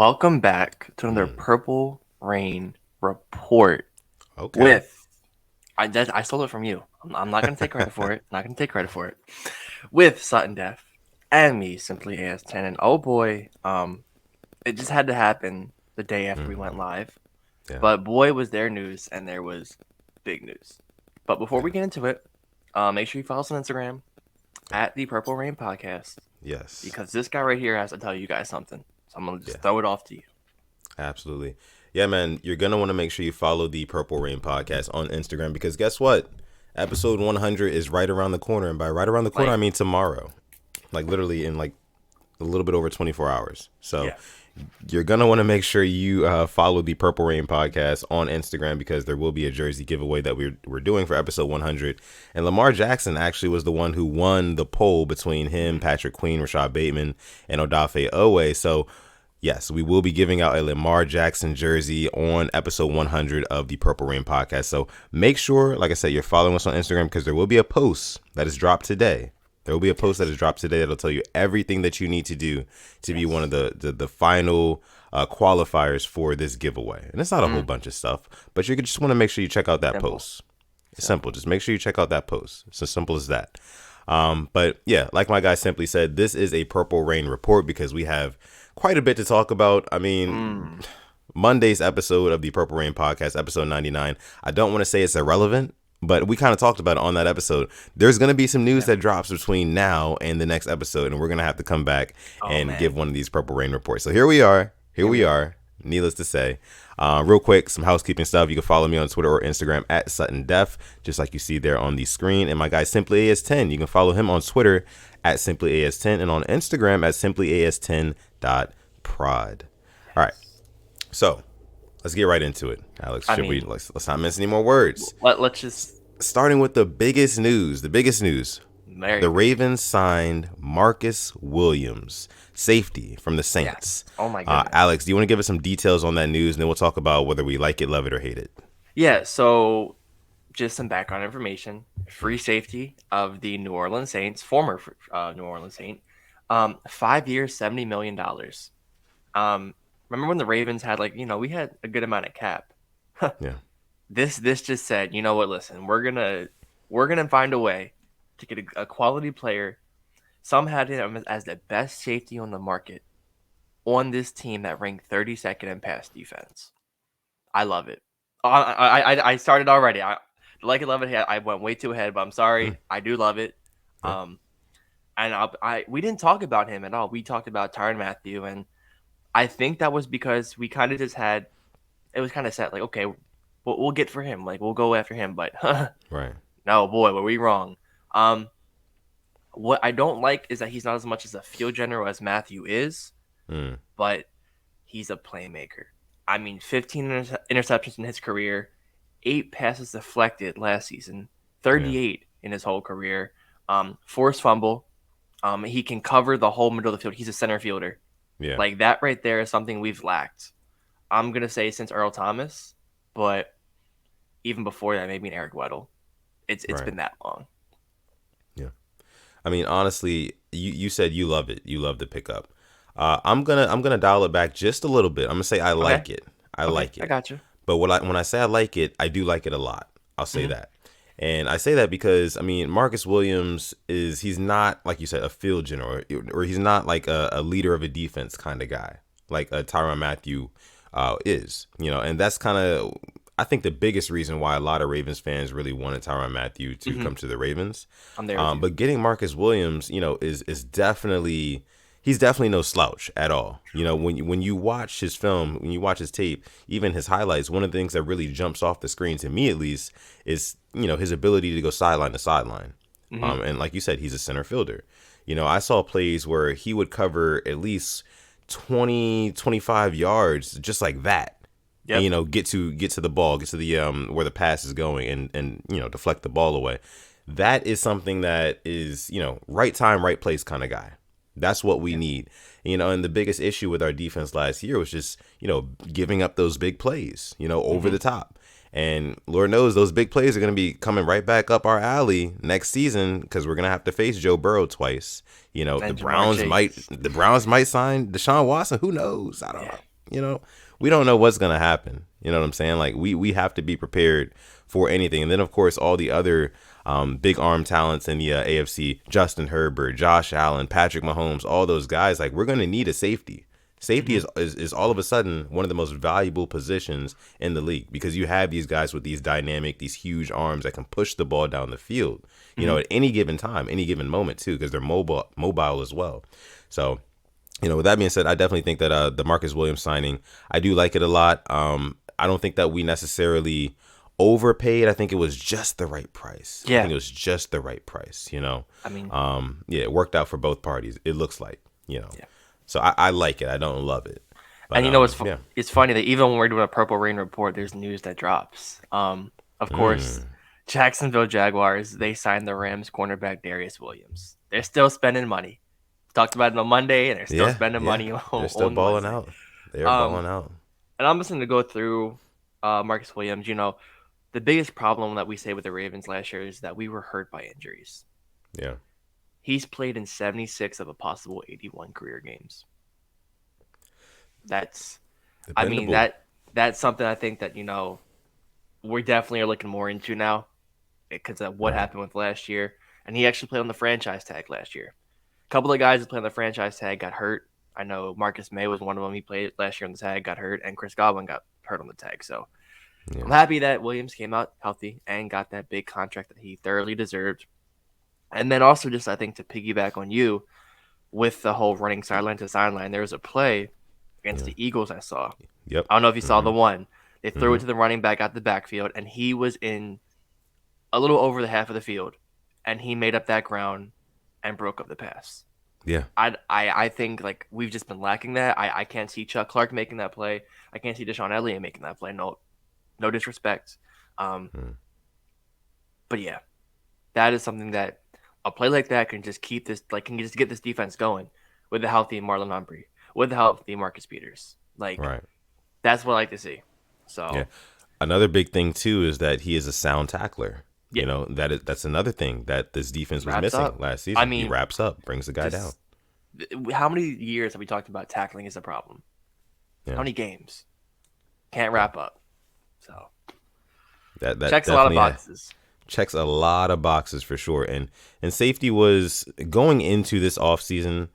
Welcome back to another Mm, Purple Rain report okay. with I stole it from you. I'm not gonna take credit for it. Not gonna take credit for it. With Sutton Def and me, simply AS10. And oh boy, it just had to happen the day after we went Hmm. live. Yeah. But boy, was there news, and there was big news. But before we Yeah. get into it, make sure you follow us on Instagram at the Purple Rain Podcast Yes. because this guy right here has to tell you guys something. So I'm gonna just Yeah. throw it off to you. Absolutely. Yeah, man. You're gonna want to make sure you follow the Purple Rain podcast on Instagram because guess what? Episode 100 is right around the corner, and by right around the corner, I Like, mean tomorrow. Like literally in like a little bit over 24 hours. So yeah, you're gonna want to make sure you follow the Purple Rain podcast on Instagram because there will be a jersey giveaway that we're doing for episode 100. And Lamar Jackson actually was the one who won the poll between him, Patrick Queen, Rashad Bateman, and Odafe Owe. So yes, we will be giving out a Lamar Jackson jersey on episode 100 of the Purple Rain podcast. So make sure, like I said, you're following us on Instagram because there will be a post that is dropped today. There will be a post that is yes, dropped today that'll tell you everything that you need to do to be one of yes. the final qualifiers for this giveaway. And it's not a whole Mm, bunch of stuff, but you just want to make sure you check out that simple, post. It's simple. simple. Just make sure you check out that post. It's as simple as that. But yeah, like my guy simply said, this is a Purple Rain report because we have quite a bit to talk about. I mean, Mm, Monday's episode of the Purple Rain podcast, episode 99. I don't want to say it's irrelevant, but we kind of talked about it on that episode. There's going to be some news yeah. that drops between now and the next episode, and we're going to have to come back Oh and man, give one of these Purple Rain reports. So here we are. Here here we we are. are. Needless to say. Real quick, some housekeeping stuff. You can follow me on Twitter or Instagram at Sutton Def, just like you see there on the screen. And my guy Simply AS10. You can follow him on Twitter at Simply AS10 and on Instagram at Simply AS10.prod. All right. Yes. So let's get right into it, Alex. I Should we? mean, Let's not miss any more words. let's just Starting with the biggest news. The biggest news. very The big. Ravens signed Marcus Williams, safety from the Yes. Saints. Oh my goodness. Alex, do you want to give us some details on that news, and then we'll talk about whether we like it, love it, or hate it? Yeah. So just some background information. Free safety of the New Orleans Saints, former New Orleans Saint. 5 years, $70 million. Remember when the Ravens had we had a good amount of cap. Yeah, This just said, you know what? Listen, we're gonna find a way to get a quality player. Some had him as the best safety on the market on this team that ranked 32nd in pass defense. I love it. I started already. I like it, love it. I went way too ahead, but I'm mm, sorry. I do love it. yeah, Um, and we didn't talk about him at all. We talked about Tyrann Mathieu, and I think that was because we kind of just had it was kind of set like, okay, we'll get for him, like we'll go after him, but right. no, boy, were we wrong. Um, what I don't like is that he's not as much as a field general as Matthew is, Mm, but he's a playmaker. I mean, 15 interceptions in his career, 8 passes deflected last season, yeah, 38 in his whole career. Forced fumble. He can cover the whole middle of the field. He's a center fielder. yeah, Like that right there is something we've lacked. I'm gonna say since Earl Thomas, but even before that, maybe an Eric Weddle. It's right. been that long. Yeah. I mean, honestly, you said you love it. You love the pickup. I'm gonna dial it back just a little bit. I'm gonna say I Okay, like it. I okay, like I it. got you. But when I say I like it, I do like it a lot. I'll say Hmm. that. And I say that because I mean Marcus Williams he's not like you said a field general or he's not like a leader of a defense kind of guy like Tyrann Mathieu is, and that's kind of I think the biggest reason why a lot of Ravens fans really wanted Tyrann Mathieu to Hmm. come to the Ravens. I'm there with you. But getting Marcus Williams, is definitely he's definitely no slouch at all. When you watch his film, when you watch his tape, even his highlights, one of the things that really jumps off the screen to me at least is his ability to go sideline to sideline. Hmm. And like you said, he's a center fielder. I saw plays where he would cover at least 20, 25 yards just like that. And Yep. get to the ball, get to the where the pass is going and deflect the ball away. That is something that is, right time, right place kind of guy. That's what we Yeah. need. And the biggest issue with our defense last year was just, giving up those big plays, over Hmm. the top. And Lord knows those big plays are going to be coming right back up our alley next season because we're going to have to face Joe Burrow twice. The And Jamar Browns might Chase. the Browns might sign Deshaun Watson. Who knows? I don't Yeah. know. you know, we don't know what's gonna happen. You know what I'm saying? Like we have to be prepared for anything. And then of course all the other big arm talents in the AFC, Justin Herbert, Josh Allen, Patrick Mahomes, all those guys. Like we're gonna need a safety. Safety Hmm. is all of a sudden one of the most valuable positions in the league because you have these guys with these dynamic, these huge arms that can push the ball down the field, Hmm. at any given time, any given moment too, because they're mobile as well. So, with that being said, I definitely think that the Marcus Williams signing, I do like it a lot. I don't think that we necessarily overpaid. I think it was just the right price. I Yeah, think it was just the right price. I mean, Yeah, it worked out for both parties. It looks like. yeah. So I like it. I don't love it, but And you know, yeah. it's funny that even when we're doing a Purple Rain report, there's news that drops. Of course, Mm, Jacksonville Jaguars, they signed the Rams cornerback Darius Williams. They're still spending money. Talked about it on Monday, and they're still yeah, spending yeah. money They're still on balling Wednesday. out. They're Um, balling out. and I'm just going to go through Marcus Williams. The biggest problem that we say with the Ravens last year is that we were hurt by injuries. Yeah, He's played in 76 of a possible 81 career games. That's, I mean, dependable. that's something I think that, we definitely are looking more into now because of what Right. happened with last year. And he actually played on the franchise tag last year. A couple of guys that played on the franchise tag got hurt. I know Marcus May was one of them. He played last year on the tag, got hurt, and Chris Godwin got hurt on the tag. So I'm Yeah. happy that Williams came out healthy and got that big contract that he thoroughly deserved. And then also just I think to piggyback on you with the whole running sideline to sideline, there was a play against Yeah. the Eagles I saw. Yep. I don't know if you saw Mm-hmm. the one. They threw it Mm-hmm. to the running back out the backfield, and he was in a little over the half of the field, and he made up that ground and broke up the pass. Yeah. I think like we've just been lacking that. I can't see Chuck Clark making that play. I can't see Deshaun Elliott making that play. No disrespect. Um, Mm. but yeah, that is something that a play like that can just keep this can just get this defense going with the healthy Marlon Humphrey, with the healthy Marcus Peters. Like Right. that's what I like to see. Yeah. So Another big thing too is that he is a sound tackler. yeah, That's another thing that this he defense was wraps missing up. last I season. He mean, wraps up, brings the guy down. just how many years have we talked about tackling is a problem? How Yeah. many games can't Yeah. wrap up? So That checks a lot of definitely boxes. checks a lot of boxes for sure. And safety was going into this offseason,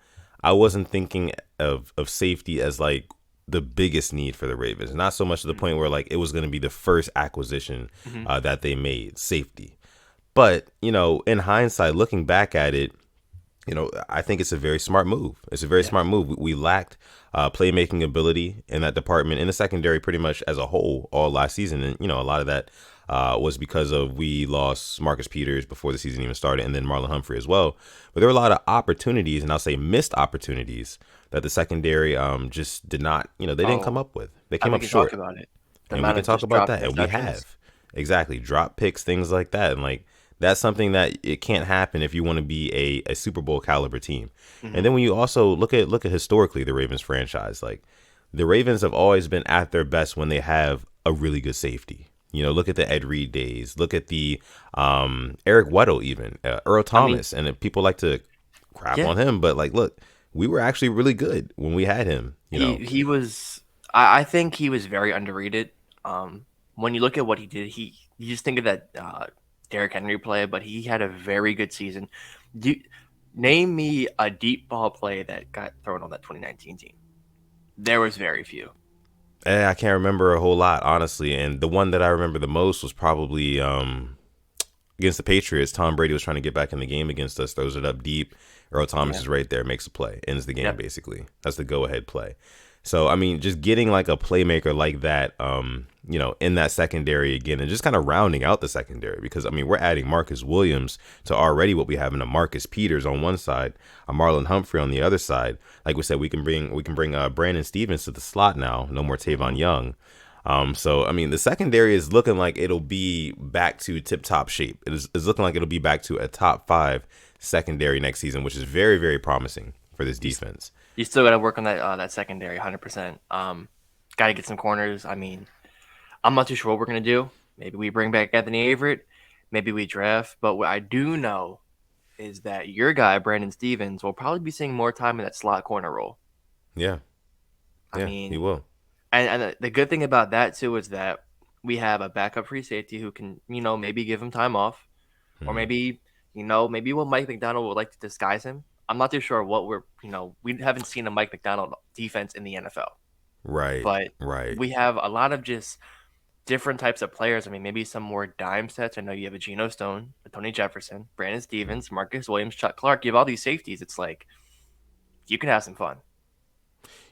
I wasn't thinking of safety as like the biggest need for the Ravens. Not so much to the point where like it was going to be the first acquisition Mm-hmm. that they made, safety. But, in hindsight, looking back at it, I think it's a very smart move. It's a very Yeah. smart move. We lacked playmaking ability in that department, in the secondary, pretty much as a whole, all last season. And a lot of that was because of we lost Marcus Peters before the season even started, and then Marlon Humphrey as well. But there were a lot of opportunities, and I'll say missed opportunities that the secondary just did not. They didn't come Oh, up with. They and came we up can talk short, about it. The and we amount can of talk just about drop that, and we interceptions. have exactly drop picks, things like that, and like that's something that it can't happen if you want to be a Super Bowl caliber team. And Mm-hmm. then when you also look at historically the Ravens franchise, like the Ravens have always been at their best when they have a really good safety. Look at the Ed Reed days. Look at the Eric Weddle, even Earl I mean, Thomas, and people like to crap yeah, on him, but like, look, we were actually really good when we had him. he was. I think he was very underrated. When you look at what he did, you just think of that Derrick Henry play, but he had a very good season. Do name me a deep ball play that got thrown on that 2019 team. There was very few. I can't remember a whole lot, honestly. And the one that I remember the most was probably against the Patriots. Tom Brady was trying to get back in the game against us, throws it up deep. Earl Thomas Yeah. is right there, makes a play, ends the game Yep. basically. That's the go ahead play. So, I mean, just getting like a playmaker like that, in that secondary again, and just kind of rounding out the secondary because, I mean, we're adding Marcus Williams to already what we have in a Marcus Peters on one side, a Marlon Humphrey on the other side. Like we said, we can bring Brandon Stevens to the slot now. No more Hmm. Tavon Young. So I mean, the secondary is looking like it'll be back to tip top shape. It's looking like it'll be back to a top five secondary next season, which is very, very promising for this You, defense. you still got to work on that secondary, 100%. Got to get some corners. I mean, I'm not too sure what we're gonna do. Maybe we bring back Anthony Averett. Maybe we draft. But what I do know is that your guy Brandon Stevens will probably be seeing more time in that slot corner role. Yeah, I yeah, he mean, will. And the good thing about that too is that we have a backup free safety who can, maybe give him time off, or Hmm. maybe what Mike McDonald would like to disguise him. I'm not too sure what we haven't seen a Mike McDonald defense in the NFL, Right, but right. we have a lot of just different types of players. I mean, maybe some more dime sets. I know you have a Geno Stone, a Tony Jefferson, Brandon Stevens, Marcus Williams, Chuck Clark. You have all these safeties. It's like you can have some fun.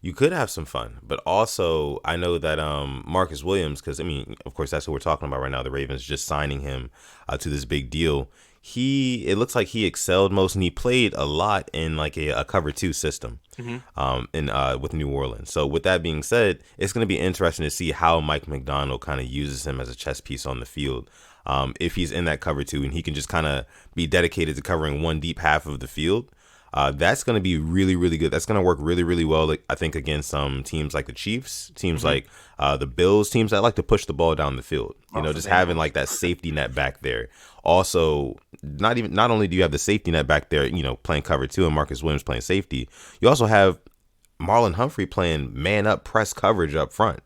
You could have some fun, but also I know that Marcus Williams, because I mean, of course, that's who we're talking about right now. The Ravens just signing him to this big deal. It looks like he excelled most, and he played a lot in like a cover two system, Hmm. in with New Orleans. So with that being said, it's going to be interesting to see how Mike McDonald kind of uses him as a chess piece on the field. If he's in that cover two and he can just kind of be dedicated to covering one deep half of the field, that's going to be really, really good. That's going to work really, really well, like, I think, against some teams like the Chiefs, teams Hmm. like the Bills, teams that like to push the ball down the field. You know, Also, just having Bengals. like that safety net back there. Also, not only do you have the safety net back there, playing cover two and Marcus Williams playing safety, you also have Marlon Humphrey playing man up press coverage up front,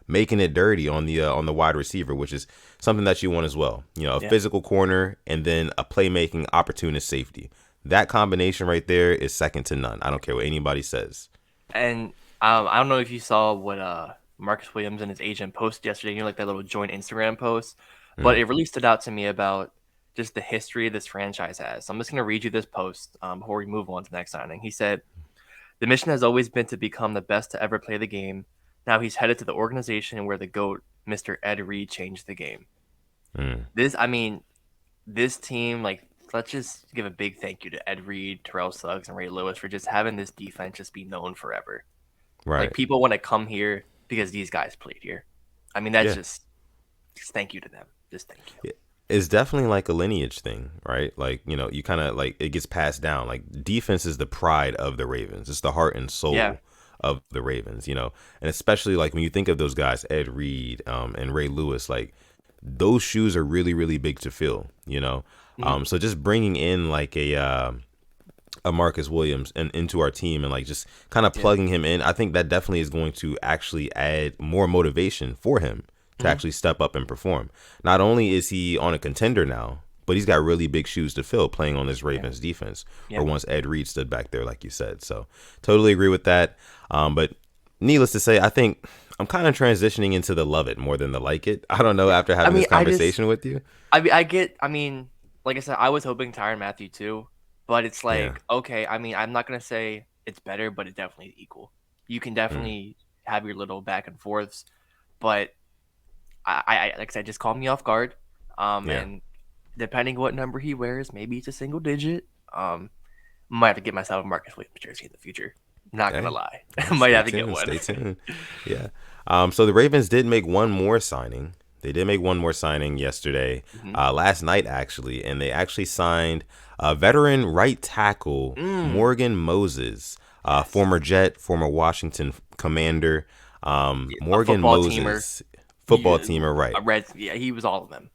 making it dirty on the wide receiver, which is something that you want as well. A Yeah. physical corner and then a playmaking opportunist safety. That combination right there is second to none. I don't care what anybody says. And I don't know if you saw what Marcus Williams and his agent posted yesterday. Like that little joint Instagram post, but Mm, it really stood out to me about just the history this franchise has. So I'm just gonna read you this post before we move on to the next signing. He said, "The mission has always been to become the best to ever play the game. Now he's headed to the organization where the GOAT, Mr. Ed Reed, changed the game." mm, I mean, this team, like, let's just give a big thank you to Ed Reed, Terrell Suggs, and Ray Lewis for just having this defense just be known forever. Like right. people want to come here because these guys played here. I mean, that's Yeah. just thank you to them. Just thank you. It's definitely like a lineage thing, right? Like, you kind of like it gets passed down. Like, defense is the pride of the Ravens. It's the heart and Yeah. soul of the Ravens. And especially like when you think of those guys, Ed Reed, and Ray Lewis, like those shoes are really, really big to fill. Hmm. So just bringing in like a Marcus Williams and into our team and like just kind of Yeah. plugging him in, I think that definitely is going to actually add more motivation for him to Hmm. actually step up and perform. Not only is he on a contender now, but he's got really big shoes to fill playing on this Yeah. Ravens defense, Yeah. where once Ed Reed stood back there, like you said. So totally agree with that. But needless to say, I think I'm kind of transitioning into the love it more than the like it. I don't know after I having mean, this conversation with you. I mean, like I said, I was hoping Tyrann Matthew too, but it's Yeah. like, okay, I mean, I'm not gonna say it's better, but it's definitely equal. You can Mm, definitely have your little back and forths, but like I said, just caught me off guard. yeah. And depending what number he wears, maybe it's a single digit. Might have to get myself a Marcus Williams jersey in the future. Not gonna Hey, lie, hey, might stay have to get tuned. one. Stay tuned. Yeah. So the Ravens did make one more signing. They did make one more signing yesterday, Hmm. last night actually, and they actually signed veteran right tackle Mm, Morgan Moses, yes, former Jet, former Washington Commander. yeah, a Morgan football teamer. Moses, football Yeah, teamer, right? a red. Yeah, he was all of them.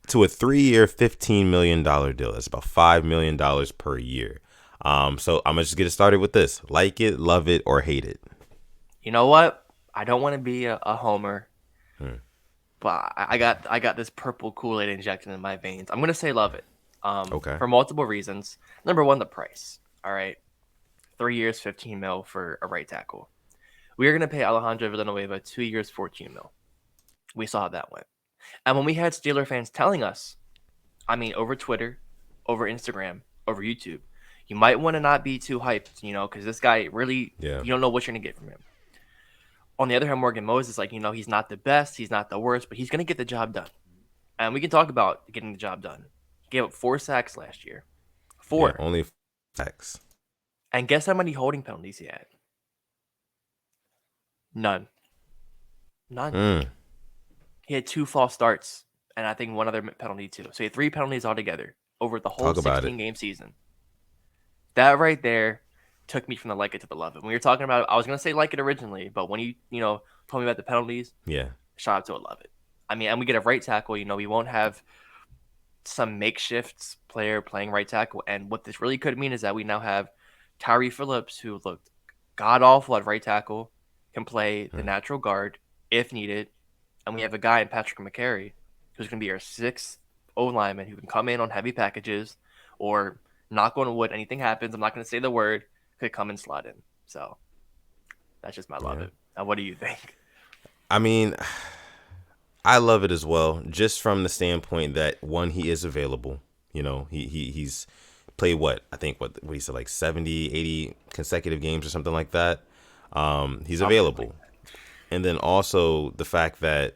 To a 3-year, $15 million deal. That's about $5 million per year. So I'm gonna just get it started with this: like it, love it, or hate it. You know what? I don't want to be a homer, Hmm. but I got this purple Kool-Aid injected in my veins. I'm gonna say love it. Okay. For multiple reasons. Number one, the price. All right, 3 years, 15 mil for a right tackle. We are gonna pay Alejandro Villanueva 2 years, 14 mil. We saw how that went. And when we had Steeler fans telling us, I mean, over Twitter, over Instagram, over YouTube, you might want to not be too hyped, because this guy really, Yeah. you don't know what you're gonna get from him. On the other hand, Morgan Moses, like, he's not the best, he's not the worst, but he's gonna get the job done. And we can talk about getting the job done. He gave up 4 sacks last year. Yeah. Four. Only X. And guess how many holding penalties he had? None. None. Mm. He had 2 false starts, and I think one other penalty too. So he had 3 penalties altogether over the whole Talk about it. 16 game season. That right there took me from the like it to the love it. When we were talking about it, I was gonna say like it originally, but when you told me about the penalties, Yeah. shout out to a love it. I mean, and we get a right tackle. We won't have some makeshift player playing right tackle. And what this really could mean is that we now have Tyree Phillips, who looked god awful at right tackle. can play the Hmm. natural guard if needed, and we have a guy in Patrick McCary who's going to be our sixth O lineman who can come in on heavy packages or knock on wood. Anything happens, I'm not going to say the word. Could come and slot in. So that's just my love Yeah. it. Now, what do you think? I mean, I love it as well, just from the standpoint that one, he is available. He's played I think what he said, like 70, 80 consecutive games or something like that. He's Something like available. And then also the fact that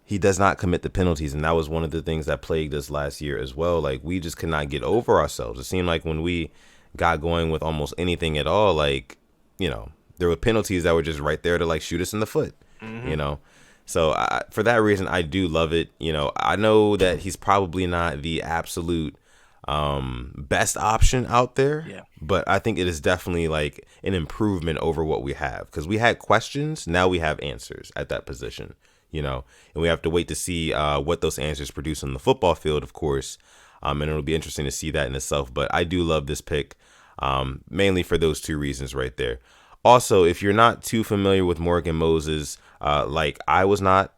he does not commit the penalties, and that was one of the things that plagued us last year as well. Like, we just could not get over ourselves. It seemed like when we got going with almost anything at all, like, there were penalties that were just right there to like shoot us in the foot, that. Mm-hmm. you know. So for that reason, I do love it. I know that he's probably not the absolute best option out there, Yeah. but I think it is definitely like an improvement over what we have, because we had questions, now we have answers at that position, and we have to wait to see what those answers produce on the football field, of course. And it'll be interesting to see that in itself. But I do love this pick, mainly for those two reasons right there. Also, if you're not too familiar with Morgan Moses, like I was not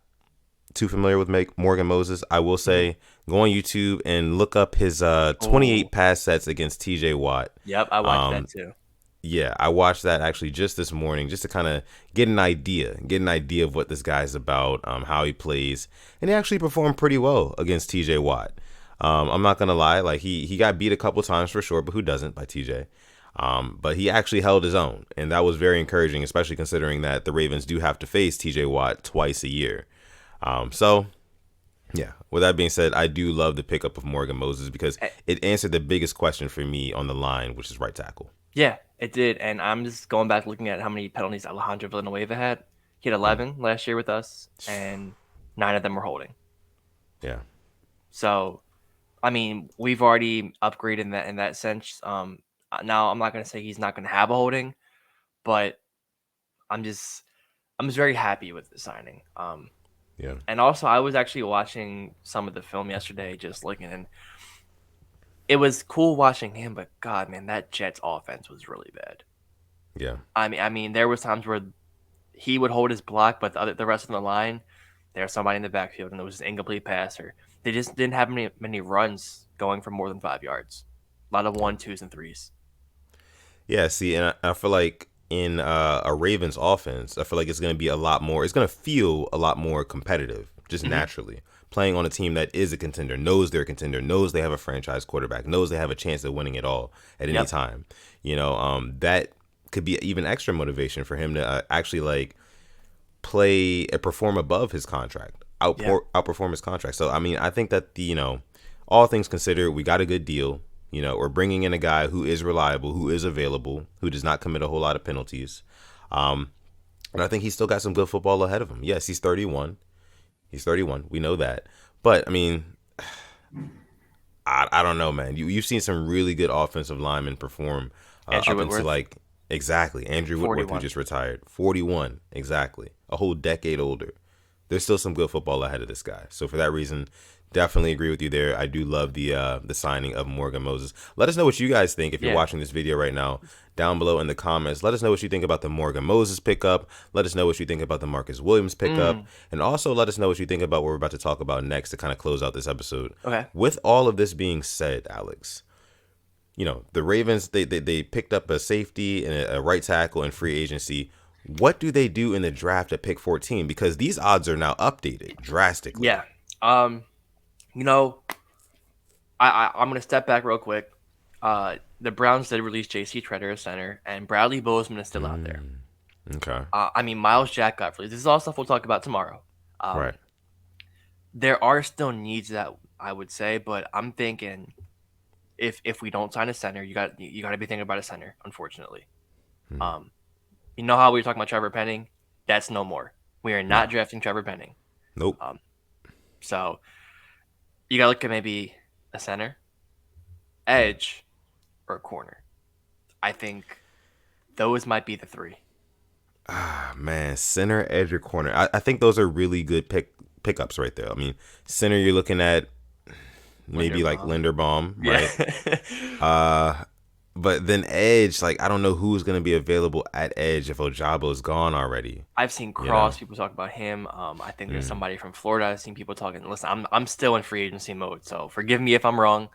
too familiar with Morgan Moses, I will Mm-hmm. say go on YouTube and look up his Oh, 28 pass sets against TJ Watt. yep. I watched that Um, too. yeah, I watched that actually just this morning, just to kind of get an idea of what this guy's about, how he plays, and he actually performed pretty well against TJ Watt. I'm not gonna lie, like he got beat a couple times for sure, but who doesn't by TJ? But he actually held his own, and that was very encouraging, especially considering that the Ravens do have to face TJ Watt twice a year. So yeah, with that being said, I do love the pickup of Morgan Moses because Eh, it answered the biggest question for me on the line, which is right tackle. Yeah, it did. And I'm just going back looking at how many penalties Alejandro Villanueva had. He had 11 last year with us, and nine of them were holding. Yeah. So, I mean, we've already upgraded in that sense. Now I'm not gonna say he's not gonna have a holding, but I'm just I'm just very happy with the signing. Yeah. And also I was actually watching some of the film yesterday, just looking, and it was cool watching him. But God, man, that Jets offense was really bad. Yeah. I mean, there was times where he would hold his block, but the rest of the line, there's somebody in the backfield, and it was an incomplete pass, or they just didn't have many runs going for more than 5 yards. A lot of Yeah. one, twos, and threes. Yeah. See, and I feel like in a Ravens offense, I feel like it's going to be a lot more. It's going to feel a lot more competitive, just Hmm. naturally. Playing on a team that is a contender, knows they're a contender, knows they have a franchise quarterback, knows they have a chance of winning it all at any Yep. time. That could be even extra motivation for him to actually like play and perform above his contract, Yeah. outperform his contract. So I mean, I think that all things considered, we got a good deal. We're bringing in a guy who is reliable, who is available, who does not commit a whole lot of penalties, um, and I think he's still got some good football ahead of him. Yes, he's 31. He's 31. We know that, but I mean, I don't know, man. You've seen some really good offensive linemen perform Andrew up into Whitworth, like exactly Andrew Whitworth, who 41. just retired, 41, exactly, a whole decade older. There's still some good football ahead of this guy. So for that reason, definitely agree with you there. I do love the signing of Morgan Moses. Let us know what you guys think if you're Yeah. watching this video right now down below in the comments. Let us know what you think about the Morgan Moses pickup. Let us know what you think about the Marcus Williams pickup, Mm. and also let us know what you think about what we're about to talk about next to kind of close out this episode. Okay. With all of this being said, Alex, the Ravens, they picked up a safety and a right tackle in free agency. What do they do in the draft at pick 14? Because these odds are now updated drastically. Yeah. Um. You know, I'm gonna step back real quick. The Browns did release J.C. Treader as center, and Bradley Bozeman is still out there. Okay. I mean, Miles Jack got released. This is all stuff we'll talk about tomorrow. Right. Um, there are still needs that I would say, but I'm thinking if we don't sign a center, you got to be thinking about a center. Unfortunately, Hmm. um, you know how we were talking about Trevor Penning? That's no more. We are not Nah. drafting Trevor Penning. Nope. Um, so you got to look at maybe a center, edge, or a corner. I think those might be the three. Ah, man, center, edge, or corner. I think those are really good pickups right there. I mean, center, you're looking at maybe like Linderbaum. Linderbaum, Yeah. right? But then edge, like I don't know who's gonna be available at edge if Ojabo's gone already. I've seen You know. Cross people talk about him. I think there's Mm. somebody from Florida. I've seen people talking. Listen, I'm still in free agency mode, so forgive me if I'm wrong.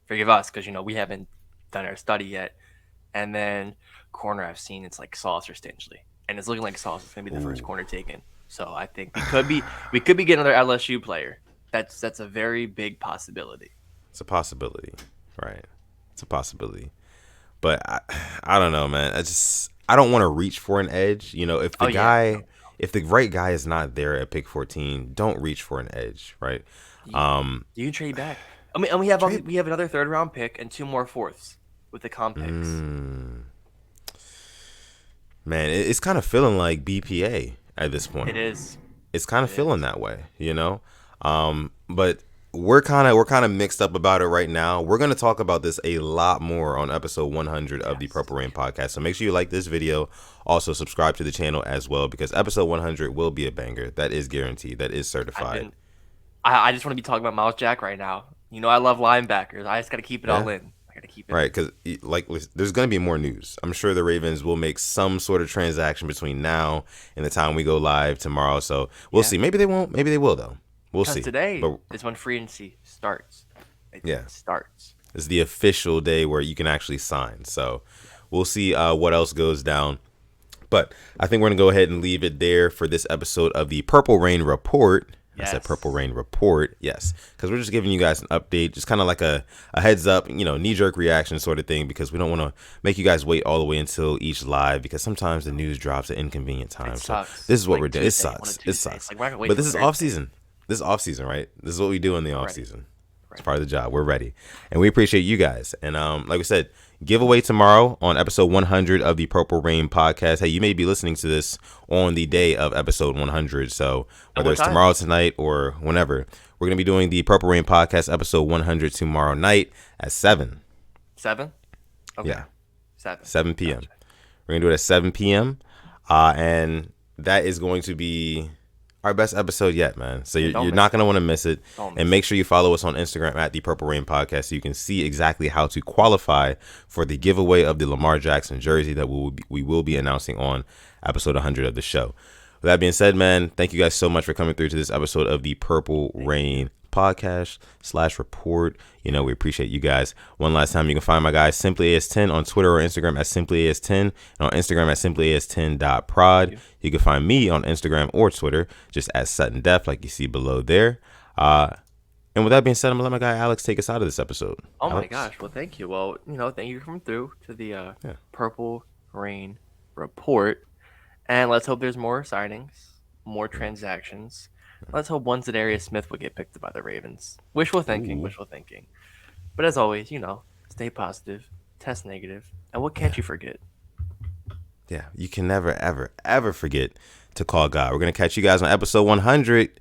Forgive us because we haven't done our study yet. And then corner, I've seen it's like Sauce or Stingley, and it's looking like Sauce is gonna be the first Ooh, corner taken. So I think we could be getting another LSU player. That's a very big possibility. it's a possibility, right? It's a possibility. But I don't know, man. I don't want to reach for an edge. You know, Oh yeah, no. if the right guy is not there at pick 14, don't reach for an edge, right? You, Um, you can trade back. I mean, and we have trade. we have another third round pick and two more fourths with the comp picks. Mm, man, it's kind of feeling like BPA at this It point. is. It's kind of It feeling is. that way, you know. But we're kind of mixed up about it right now. We're gonna talk about this a lot more on episode 100 of the Yes. Purple Rain podcast. So make sure you like this video. Also subscribe to the channel as well because episode 100 will be a banger. That is guaranteed. That is I've certified. been. I just want to be talking about Miles Jack right now. I love linebackers. I just got to keep it Yeah. all in. I got to keep it Right, in. because like there's gonna be more news. I'm sure the Ravens will make some sort of transaction between now and the time we go live tomorrow. So we'll Yeah. see. Maybe they won't. Maybe they will though. We'll Because see. today But is when free agency starts. It yeah, starts. it's the official day where you can actually sign. So Yeah. we'll see what else goes down. But I think we're going to go ahead and leave it there for this episode of the Purple Rain Report. I said Purple Yes. Rain Report. Yes. Because we're just giving you guys an update, just kind of like a heads up, knee jerk reaction sort of thing, because we don't want to make you guys wait all the way until each live because sometimes the news drops at inconvenient It times. So sucks. this is what Like we're doing. It Tuesday, one sucks. of It Tuesdays. sucks. Like we're not gonna wait But till this is off Thursday. season. This is off season, right? This is what we do in the We're off ready. season. It's Ready. part of the job. We're ready. And we appreciate you guys. And like we said, giveaway tomorrow on episode 100 of the Purple Rain podcast. Hey, you may be listening to this on the day of episode 100. So At whether what it's time? tomorrow, tonight, or whenever, we're going to be doing the Purple Rain podcast episode 100 tomorrow night at 7. 7. Okay. Yeah, 7. 7 p.m. Gotcha. We're going to do it at 7 p.m. And that is going to be our best episode yet, man. So Yeah, you're, don't you're miss not it. going to want to miss it. Don't And miss make it. sure you follow us on Instagram at the Purple Rain Podcast so you can see exactly how to qualify for the giveaway of the Lamar Jackson jersey that we will be announcing on episode 100 of the show. With that being said, man, thank you guys so much for coming through to this episode of the Purple Thank Rain podcast / report. We appreciate you guys. One last time, you can find my guy SimplyAS10 on Twitter or Instagram at SimplyAS10 and on Instagram at SimplyAS10.prod. you. You can find me on Instagram or Twitter just at Sutton Def, like you see below there. And with that being said, I'm gonna let my guy Alex take us out of this episode. Oh my Alex? gosh. Well, thank you. Well, thank you for coming through to the Yeah. Purple Rain report. And let's hope there's more signings, more transactions. Let's hope one Zadarius Smith will get picked up by the Ravens. Wishful thinking, Ooh. wishful thinking. But as always, stay positive, test negative, and what can't Yeah. you forget? Yeah. You can never, ever, ever forget to call God. We're gonna catch you guys on episode 100.